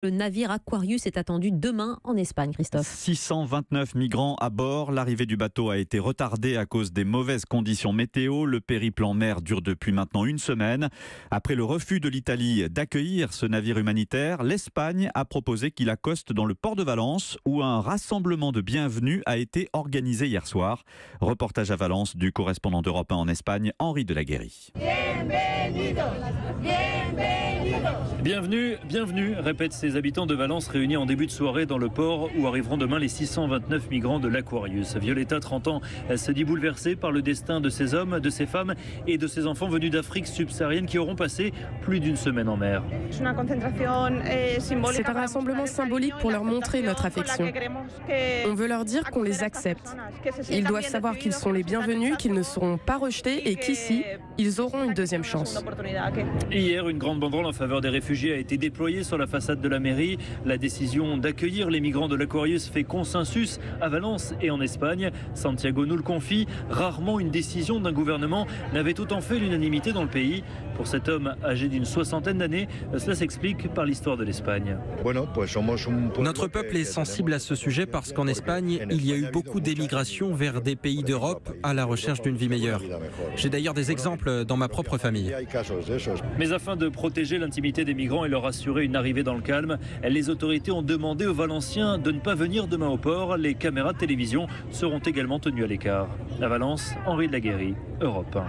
Le navire Aquarius est attendu demain en Espagne, Christophe. 629 migrants à bord. L'arrivée du bateau a été retardée à cause des mauvaises conditions météo. Le périple en mer dure depuis maintenant une semaine. Après le refus de l'Italie d'accueillir ce navire humanitaire, l'Espagne a proposé qu'il accoste dans le port de Valence où un rassemblement de bienvenue a été organisé hier soir. Reportage à Valence du correspondant d'Europe 1 en Espagne, Henri Delaguérie. Bienvenue, bienvenue, répètent ces habitants de Valence réunis en début de soirée dans le port où arriveront demain les 629 migrants de l'Aquarius. Violetta, 30 ans, elle se dit bouleversée par le destin de ces hommes, de ces femmes et de ces enfants venus d'Afrique subsaharienne qui auront passé plus d'une semaine en mer. C'est un rassemblement symbolique pour leur montrer notre affection. On veut leur dire qu'on les accepte. Ils doivent savoir qu'ils sont les bienvenus, qu'ils ne seront pas rejetés et qu'ici, ils auront une deuxième chance. Hier, une grande banderole en faveur des réfugiés a été déployée sur la façade de la mairie. La décision d'accueillir les migrants de l'Aquarius fait consensus à Valence et en Espagne. Santiago nous le confie, rarement une décision d'un gouvernement n'avait autant fait l'unanimité dans le pays. Pour cet homme âgé d'une soixantaine d'années, cela s'explique par l'histoire de l'Espagne. Notre peuple est sensible à ce sujet parce qu'en Espagne, il y a eu beaucoup d'émigration vers des pays d'Europe à la recherche d'une vie meilleure. J'ai d'ailleurs des exemples dans ma propre famille. Mais afin de protéger l'intimité des migrants et leur assurer une arrivée dans le calme, les autorités ont demandé aux Valenciens de ne pas venir demain au port. Les caméras de télévision seront également tenues à l'écart. À Valence, Henri Delaguérie, Europe 1.